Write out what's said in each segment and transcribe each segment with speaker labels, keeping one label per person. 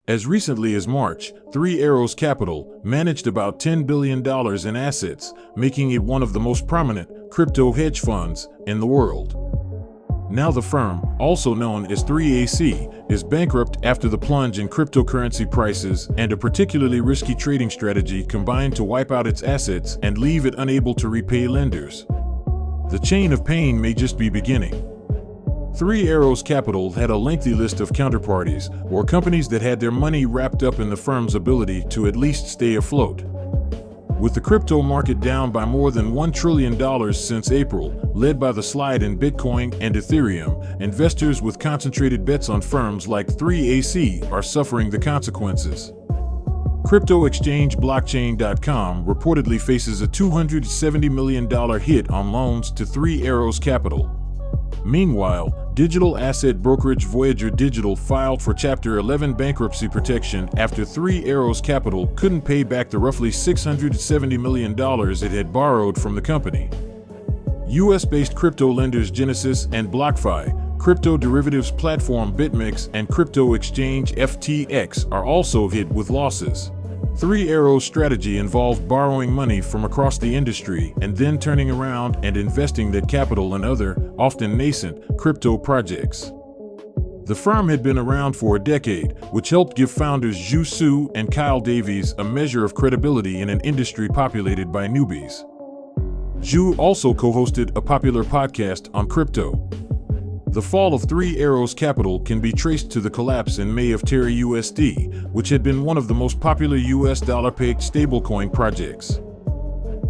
Speaker 1: As recently as March, Three Arrows Capital managed about $10 billion in assets, making it one of the most prominent crypto hedge funds in the world. Now the firm, also known as 3AC, is bankrupt after the plunge in cryptocurrency prices and a particularly risky trading strategy combined to wipe out its assets and leave it unable to repay lenders. The chain of pain may just be beginning. Three Arrows Capital had a lengthy list of counterparties, or companies that had their money wrapped up in the firm's ability to at least stay afloat. With the crypto market down by more than $1 trillion since April, led by the slide in Bitcoin and Ethereum, investors with concentrated bets on firms like 3AC are suffering the consequences. Crypto exchange blockchain.com reportedly faces a $270 million hit on loans to Three Arrows Capital. Meanwhile, digital asset brokerage Voyager Digital filed for Chapter 11 bankruptcy protection after Three Arrows Capital couldn't pay back the roughly $670 million it had borrowed from the company. US-based crypto lenders Genesis and BlockFi, crypto derivatives platform BitMEX, and crypto exchange FTX are also hit with losses. Three Arrows' strategy involved borrowing money from across the industry and then turning around and investing that capital in other, often nascent, crypto projects. The firm had been around for a decade, which helped give founders Zhu Su and Kyle Davies a measure of credibility in an industry populated by newbies. Zhu also co-hosted a popular podcast on crypto. The fall of Three Arrows Capital can be traced to the collapse in May of Terra USD, which had been one of the most popular US dollar-pegged stablecoin projects.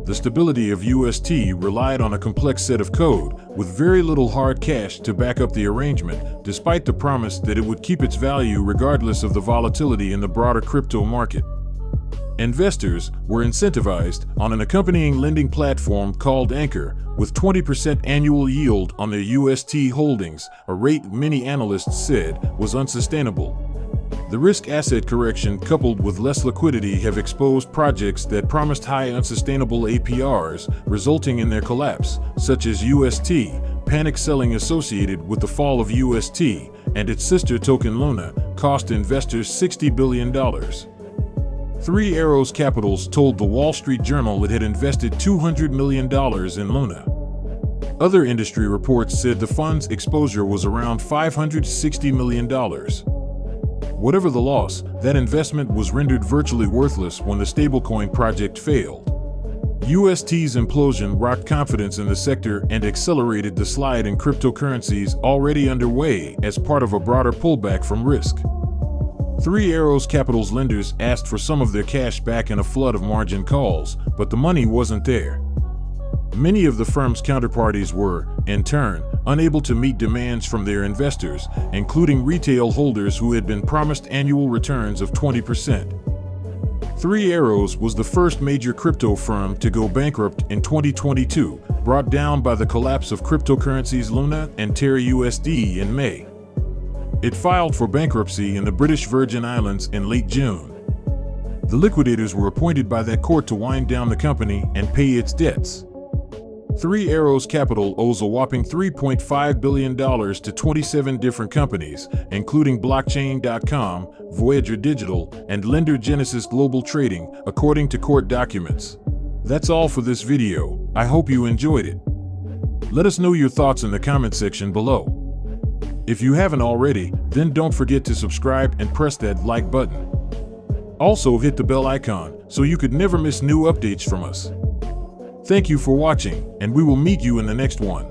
Speaker 1: The stability of UST relied on a complex set of code, with very little hard cash to back up the arrangement, despite the promise that it would keep its value regardless of the volatility in the broader crypto market. Investors were incentivized on an accompanying lending platform called Anchor, with 20% annual yield on their UST holdings, a rate many analysts said was unsustainable. The risk asset correction coupled with less liquidity have exposed projects that promised high unsustainable APRs, resulting in their collapse, such as UST, panic selling associated with the fall of UST, and its sister token Luna, cost investors $60 billion. Three Arrows Capitals told the Wall Street Journal it had invested $200 million in Luna. Other industry reports said the fund's exposure was around $560 million. Whatever the loss, that investment was rendered virtually worthless when the stablecoin project failed. UST's implosion rocked confidence in the sector and accelerated the slide in cryptocurrencies already underway as part of a broader pullback from risk. Three Arrows Capital's lenders asked for some of their cash back in a flood of margin calls, but the money wasn't there. Many of the firm's counterparties were, in turn, unable to meet demands from their investors, including retail holders who had been promised annual returns of 20%. Three Arrows was the first major crypto firm to go bankrupt in 2022, brought down by the collapse of cryptocurrencies Luna and Terra USD in May. It filed for bankruptcy in the British Virgin Islands in late June. The liquidators were appointed by that court to wind down the company and pay its debts. Three Arrows Capital owes a whopping $3.5 billion to 27 different companies, including blockchain.com, Voyager Digital, and lender Genesis Global Trading, according to court documents. That's all for this video. I hope you enjoyed it. Let us know your thoughts in the comment section below. If you haven't already, then don't forget to subscribe and press that like button. Also hit the bell icon so you could never miss new updates from us. Thank you for watching, and we will meet you in the next one.